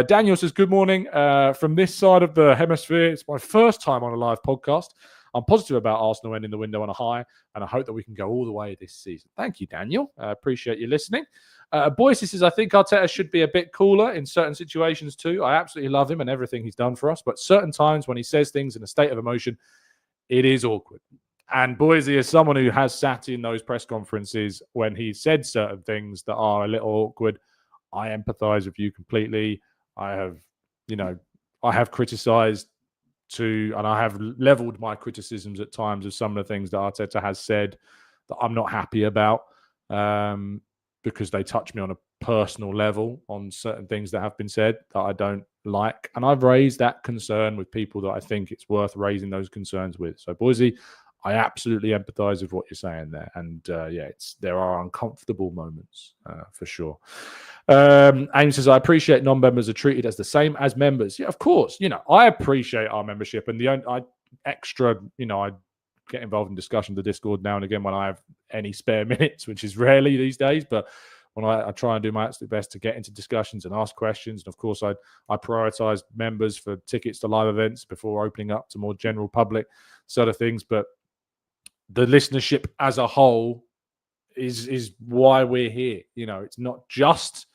Daniel says, good morning. From this side of the hemisphere, it's my first time on a live podcast. I'm positive about Arsenal ending the window on a high, and I hope that we can go all the way this season. Thank you, Daniel. I appreciate you listening. Boyce says, I think Arteta should be a bit cooler in certain situations too. I absolutely love him and everything he's done for us, but certain times when he says things in a state of emotion, it is awkward. And Boise is someone who has sat in those press conferences when he said certain things that are a little awkward. I empathize with you completely. I have criticized and I have leveled my criticisms at times of some of the things that Arteta has said that I'm not happy about because they touch me on a personal level on certain things that have been said that I don't like. And I've raised that concern with people that I think it's worth raising those concerns with. So, Boise, I absolutely empathize with what you're saying there. And there are uncomfortable moments for sure. Ames says, I appreciate non-members are treated as the same as members. Yeah, of course. I appreciate our membership, and I get involved in discussion of the Discord now and again when I have any spare minutes, which is rarely these days. But when I try and do my absolute best to get into discussions and ask questions. And of course, I prioritize members for tickets to live events before opening up to more general public sort of things. But the listenership as a whole is why we're here. It's not just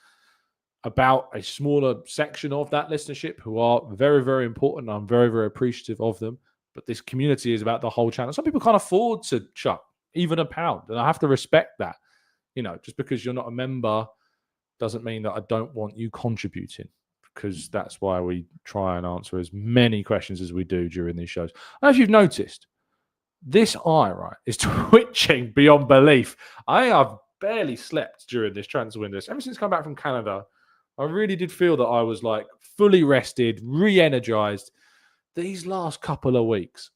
about a smaller section of that listenership who are very, very important. I'm very, very appreciative of them. But this community is about the whole channel. Some people can't afford to chuck even a pound, and I have to respect that. Just because you're not a member doesn't mean that I don't want you contributing, because that's why we try and answer as many questions as we do during these shows. As you've noticed, this eye, is twitching beyond belief. I have barely slept during this transfer window. Ever since coming back from Canada, I really did feel that I was fully rested, re-energized. These last couple of weeks,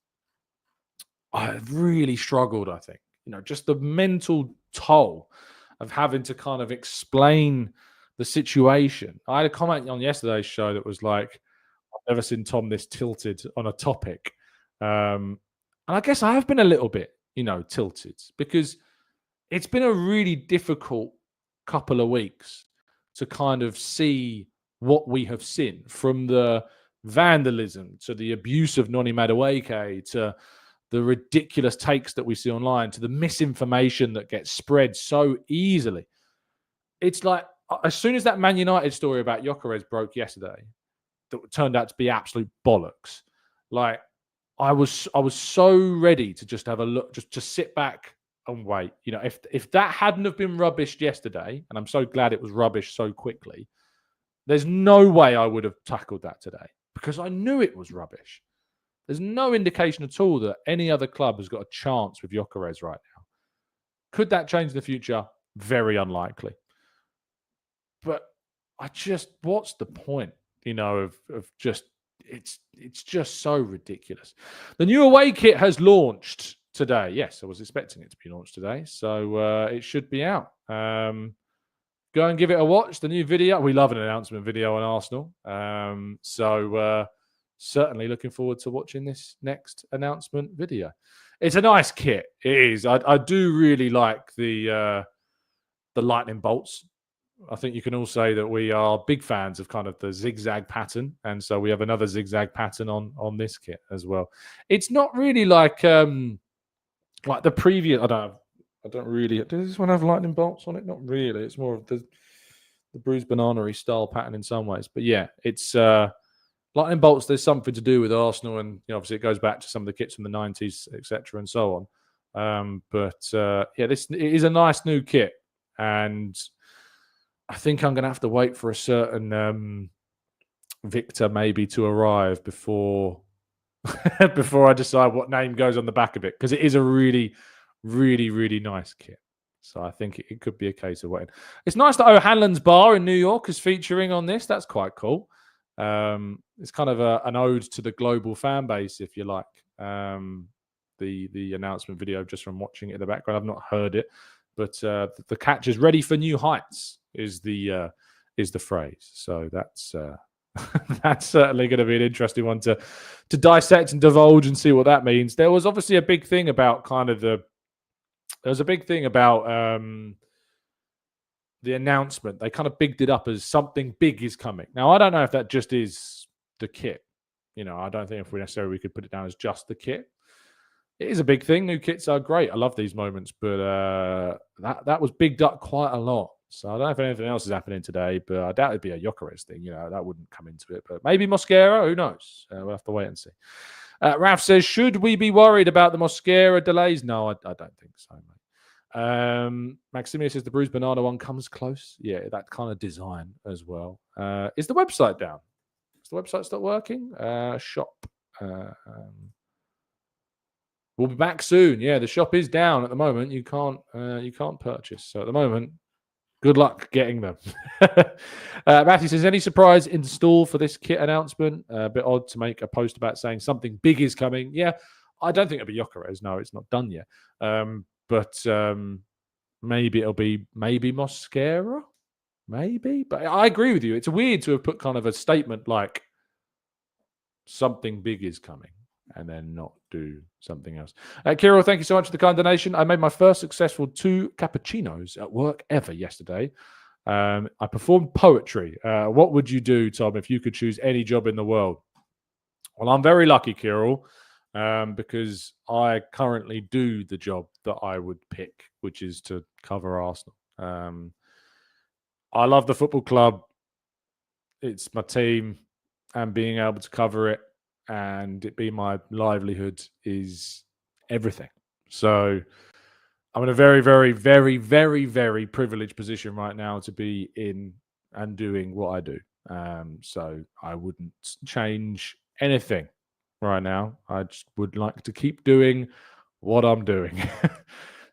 I've really struggled, I think. Just the mental toll of having to kind of explain the situation. I had a comment on yesterday's show that was I've never seen Tom this tilted on a topic. And I guess I have been a little bit, tilted, because it's been a really difficult couple of weeks to kind of see what we have seen, from the vandalism to the abuse of Noni Madueke to the ridiculous takes that we see online to the misinformation that gets spread so easily. it's like as soon as that Man United story about Gyökeres broke yesterday, that turned out to be absolute bollocks. Like I was so ready to just have a look, just sit back and wait. You know, if that hadn't have been rubbished yesterday, and I'm so glad it was rubbish so quickly, there's no way I would have tackled that today because I knew it was rubbish. There's no indication at all that any other club has got a chance with Gyökeres right now. Could that change in the future? Very unlikely. But what's the point, of just, it's just so ridiculous. The new away kit has launched today. Yes, I was expecting it to be launched today. So it should be out. Go and give it a watch. The new video. We love an announcement video on Arsenal. Certainly looking forward to watching this next announcement video. It's a nice kit. It is. I do really like the lightning bolts. I think you can all say that we are big fans of kind of the zigzag pattern, and so we have another zigzag pattern on this kit as well. It's not really like the previous. I don't really. Does this one have lightning bolts on it? Not really. It's more of the bruised banana-y style pattern in some ways. But yeah, it's lightning bolts. There's something to do with Arsenal, and obviously it goes back to some of the kits from the 90s, etc., and so on. It is a nice new kit, and I think I'm going to have to wait for a certain Victor maybe to arrive before I decide what name goes on the back of it, because it is a really, really, really nice kit. So I think it could be a case of waiting. It's nice that O'Hanlon's Bar in New York is featuring on this. That's quite cool. It's kind of an ode to the global fan base, if you like. The announcement video, just from watching it in the background, I've not heard it, but the catch is ready for new heights is the phrase. So that's that's certainly going to be an interesting one to dissect and divulge and see what that means. There was obviously a big thing about the announcement. They kind of bigged it up as something big is coming. Now, I don't know if that just is the kit. I don't think we could put it down as just the kit. It is a big thing. New kits are great. I love these moments, but that was bigged up quite a lot. So I don't know if anything else is happening today, but I doubt it'd be a Gyökeres thing. That wouldn't come into it. But maybe Mosquera. Who knows? We'll have to wait and see. Ralph says, should we be worried about the Mosquera delays? No, I don't think so, mate. Maximia says the bruised banana one comes close. Yeah, that kind of design as well. Is the website down? Is the website still working? Shop. We'll be back soon. Yeah, the shop is down at the moment. You can't purchase. So at the moment, good luck getting them. Matthew says, any surprise in store for this kit announcement? A bit odd to make a post about saying something big is coming. Yeah, I don't think it'll be Gyökeres. No, it's not done yet. But maybe it'll be Mosquera. Maybe. But I agree with you. It's weird to have put kind of a statement like something big is coming and then not do something else. Kirill, thank you so much for the kind donation. I made my first successful 2 cappuccinos at work ever yesterday. I performed poetry. What would you do, Tom, if you could choose any job in the world? Well, I'm very lucky, Kirill, because I currently do the job that I would pick, which is to cover Arsenal. I love the football club. It's my team, and being able to cover it and it be my livelihood is everything. So I'm in a very, very, very, very, very privileged position right now to be in and doing what I do. So I wouldn't change anything right now. I just would like to keep doing what I'm doing.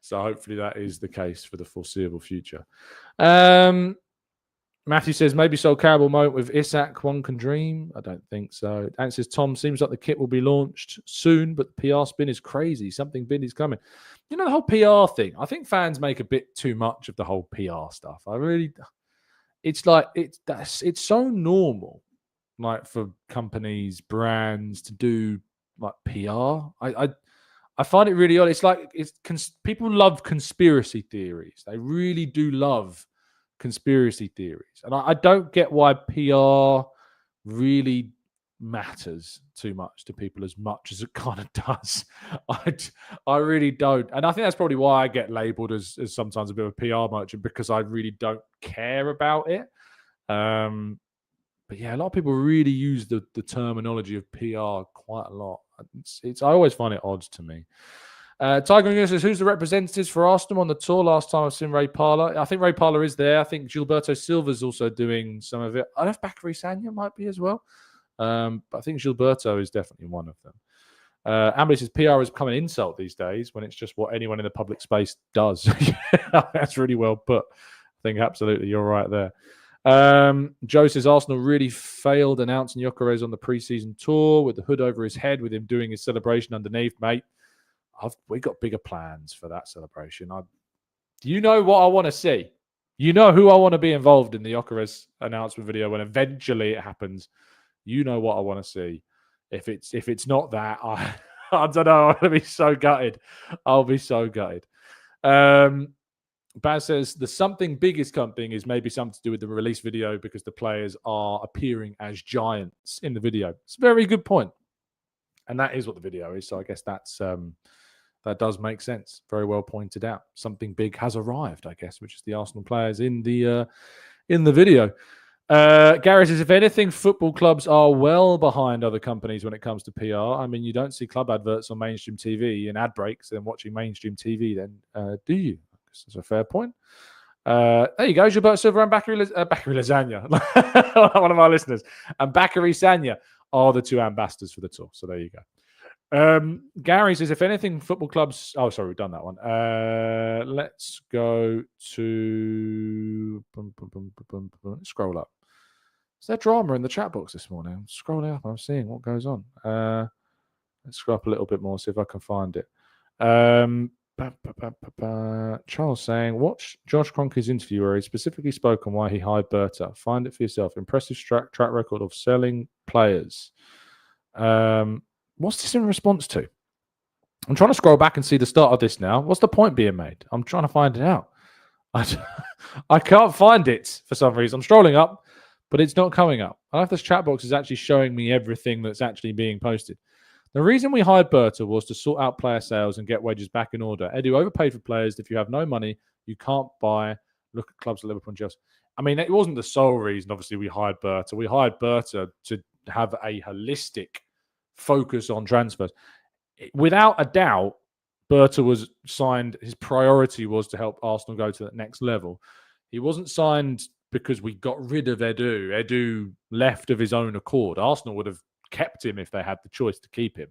So hopefully that is the case for the foreseeable future. Matthew says, maybe Sol Campbell moment with Isak, one can dream. I don't think so. And says, Tom, seems like the kit will be launched soon, but the PR spin is crazy. Something big is coming. The whole PR thing, I think fans make a bit too much of the whole PR stuff. It's like, it's so normal, like for companies, brands to do like PR. I find it really odd. It's like, people love conspiracy theories. They really do love conspiracy theories, and I don't get why PR really matters too much to people as much as it kind of does. I really don't. And I think that's probably why I get labeled as sometimes a bit of a PR merchant, because I really don't care about it. But yeah, a lot of people really use the terminology of PR quite a lot. I always find it odd to me. Tiger says, who's the representatives for Arsenal on the tour? Last time I've seen Ray Parlour. I think Ray Parlour is there. I think Gilberto Silva's also doing some of it. I don't know if Bakary Sagna might be as well. But I think Gilberto is definitely one of them. Amber says, PR has become an insult these days when it's just what anyone in the public space does. That's really well put. I think absolutely you're right there. Joe says, Arsenal really failed announcing Gyökeres on the pre-season tour with the hood over his head, with him doing his celebration underneath, mate. We got bigger plans for that celebration. You know what I want to see. You know who I want to be involved in the Gyökeres announcement video when eventually it happens. You know what I want to see. If it's not that, I don't know. I'm going to be so gutted. I'll be so gutted. Baz says the something big is coming is maybe something to do with the release video because the players are appearing as giants in the video. It's a very good point. And that is what the video is. So I guess that does make sense. Very well pointed out. Something big has arrived, I guess, which is the Arsenal players in the video. Gary says, if anything, football clubs are well behind other companies when it comes to PR. I mean, you don't see club adverts on mainstream TV and ad breaks then watching mainstream TV then, do you? That's a fair point. There you go. Gilberto Silva and Bakary Lasagna, one of our listeners, and Bakary Sagna are the two ambassadors for the tour. So there you go. Gary says, if anything, football clubs... Oh, sorry, we've done that one. Let's go to... Let's scroll up. Is there drama in the chat box this morning? I'm scrolling up. I'm seeing what goes on. Let's scroll up a little bit more, see if I can find it. Charles saying, watch Josh Kroenke's interview where he specifically spoke on why he hired Berta. Find it for yourself. Impressive track record of selling players. What's this in response to? I'm trying to scroll back and see the start of this now. What's the point being made? I'm trying to find it out. I can't find it for some reason. I'm scrolling up, but it's not coming up. I don't know if this chat box is actually showing me everything that's actually being posted. The reason we hired Berta was to sort out player sales and get wages back in order. Edu overpaid for players. If you have no money, you can't buy. Look at clubs like Liverpool and Chelsea. I mean, it wasn't the sole reason, obviously, we hired Berta. We hired Berta to have a holistic focus on transfers. Without a doubt, Berta was signed. His priority was to help Arsenal go to that next level. He wasn't signed because we got rid of Edu. Edu left of his own accord. Arsenal would have kept him if they had the choice to keep him,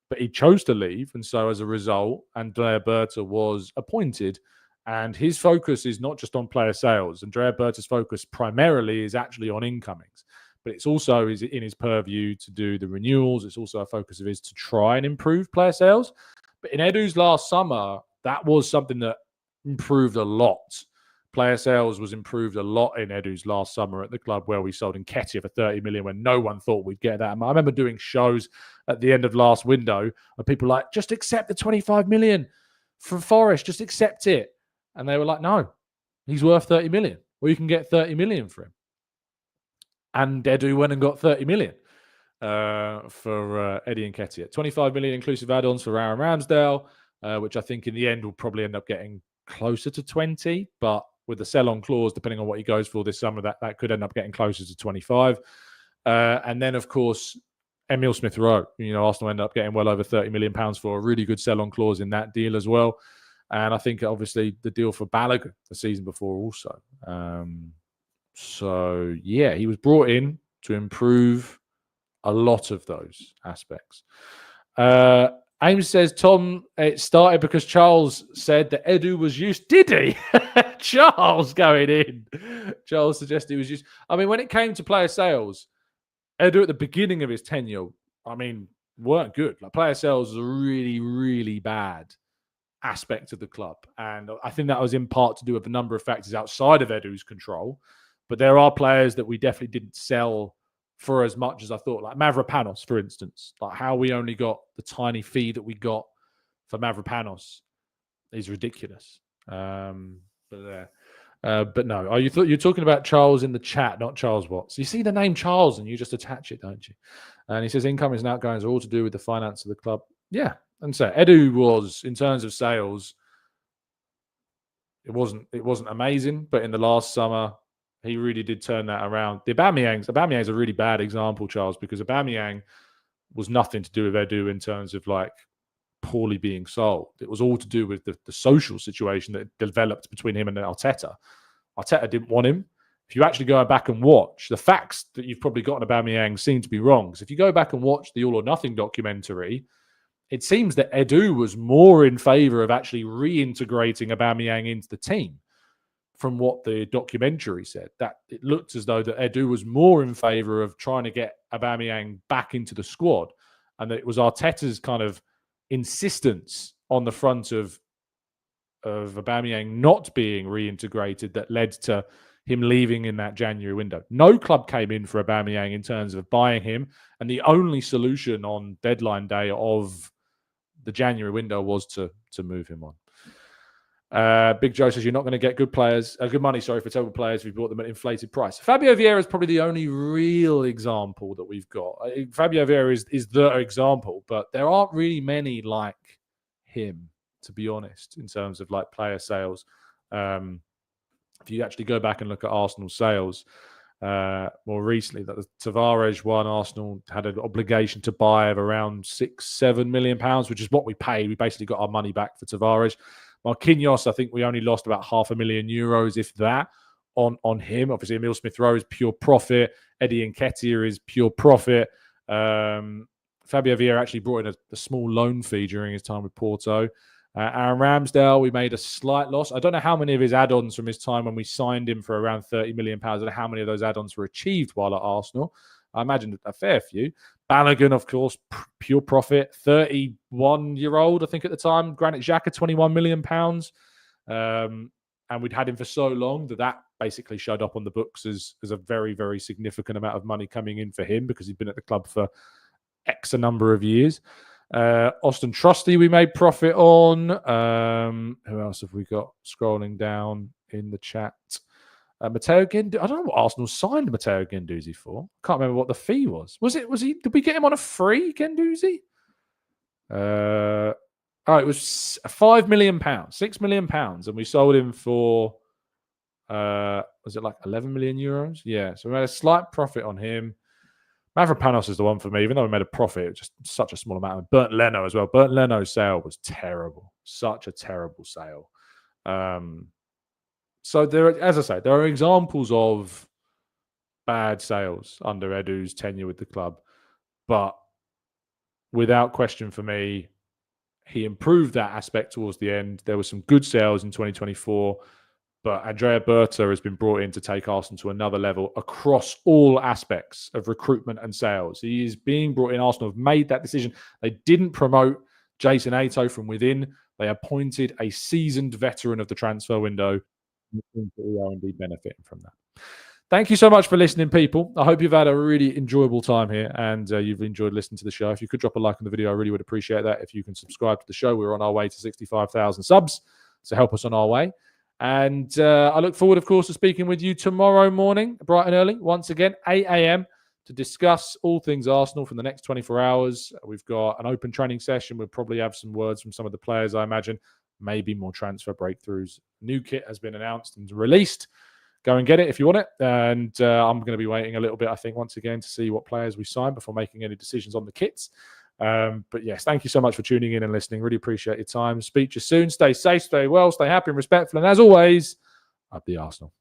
but he chose to leave, and so as a result, Andrea Berta was appointed, and his focus is not just on player sales. Andrea Berta's focus primarily is actually on incomings, but it's also in his purview to do the renewals. It's also a focus of his to try and improve player sales. But in Edu's last summer, that was something that improved a lot. Player sales was improved a lot in Edu's last summer at the club, where we sold Nketiah for 30 million when no one thought we'd get that. I remember doing shows at the end of last window where people were like, just accept the 25 million from Forest, just accept it. And they were like, no, he's worth 30 million. Well, you can get 30 million for him. And Edu went and got 30 million for Eddie Nketiah. 25 million inclusive add-ons for Aaron Ramsdale, which I think in the end will probably end up getting closer to 20, but with the sell-on clause, depending on what he goes for this summer, that could end up getting closer to 25. And then, of course, Emile Smith-Rowe. Arsenal ended up getting well over £30 million for a really good sell-on clause in that deal as well. And I think, obviously, the deal for Balogun the season before also. So, yeah, he was brought in to improve a lot of those aspects. Ames says, Tom, it started because Charles said that Edu was used. Did he? Charles going in. Charles suggested he was used. I mean, when it came to player sales, Edu at the beginning of his tenure, weren't good. Like, player sales was a really, really bad aspect of the club. And I think that was in part to do with a number of factors outside of Edu's control. But there are players that we definitely didn't sell for as much as I thought, like Mavropanos, for instance. Like, how we only got the tiny fee that we got for Mavropanos is ridiculous. But there. But no, you're talking about Charles in the chat, not Charles Watts. You see the name Charles and you just attach it, don't you? And he says incomings and outgoings are all to do with the finance of the club. Yeah, and so Edu was, in terms of sales, it wasn't amazing, but in the last summer, he really did turn that around. Aubameyang's a really bad example, Charles, because Aubameyang was nothing to do with Edu in terms of like poorly being sold. It was all to do with the social situation that developed between him and Arteta. Arteta didn't want him. If you actually go back and watch, the facts that you've probably gotten about Aubameyang seem to be wrong. Because if you go back and watch the All or Nothing documentary, it seems that Edu was more in favour of actually reintegrating Aubameyang into the team from what the documentary said. That it looked as though that Edu was more in favour of trying to get Aubameyang back into the squad, and that it was Arteta's kind of insistence on the front of Aubameyang not being reintegrated that led to him leaving in that January window. No club came in for Aubameyang in terms of buying him, and the only solution on deadline day of the January window was to move him on. Big Joe says you're not going to get good money for terrible players if you bought them at inflated price. Fabio Vieira is probably the only real example that we've got. Fabio Vieira is the example, but there aren't really many like him, to be honest, in terms of like player sales. If you actually go back and look at Arsenal sales more recently, that the Tavares one, Arsenal had an obligation to buy of around £6-7 million, which is what we paid. We basically got our money back for Tavares. Marquinhos, I think we only lost about €500,000, if that, on him. Obviously, Emile Smith-Rowe is pure profit. Eddie Nketiah is pure profit. Fabio Vieira actually brought in a small loan fee during his time with Porto. Aaron Ramsdale, we made a slight loss. I don't know how many of his add-ons from his time when we signed him for around £30 million. I don't know how many of those add-ons were achieved while at Arsenal. I imagine a fair few. Balogun, of course, pure profit. 31-year-old, I think at the time. Granit Xhaka, £21 million. And we'd had him for so long that basically showed up on the books as a very, very significant amount of money coming in for him because he'd been at the club for X a number of years. Austin Trusty, we made profit on. Who else have we got scrolling down in the chat? Matteo Guendouzi. I don't know what Arsenal signed Matteo Guendouzi for. Can't remember what the fee was. Did we get him on a free, Guendouzi? It was £5 million, £6 million, and we sold him for was it like €11 million? Yeah, so we made a slight profit on him. Mavropanos is the one for me, even though we made a profit, just such a small amount. Bernd Leno as well. Bernd Leno's sale was terrible. Such a terrible sale. So as I say, there are examples of bad sales under Edu's tenure with the club. But without question for me, he improved that aspect towards the end. There were some good sales in 2024. But Andrea Berta has been brought in to take Arsenal to another level across all aspects of recruitment and sales. He is being brought in. Arsenal have made that decision. They didn't promote Jason Ato from within. They appointed a seasoned veteran of the transfer window. We are indeed benefiting from that. Thank you so much for listening, people. I hope you've had a really enjoyable time here and you've enjoyed listening to the show. If you could drop a like on the video, I really would appreciate that. If you can subscribe to the show, we're on our way to 65,000 subs. So help us on our way. And I look forward, of course, to speaking with you tomorrow morning, bright and early, once again, 8 a.m, to discuss all things Arsenal for the next 24 hours. We've got an open training session. We'll probably have some words from some of the players, I imagine, maybe more transfer breakthroughs. New kit has been announced and released. Go and get it if you want it. And I'm going to be waiting a little bit, I think, once again, to see what players we sign before making any decisions on the kits. But yes, thank you so much for tuning in and listening. Really appreciate your time. Speak to you soon. Stay safe, stay well, stay happy and respectful. And as always, up the Arsenal.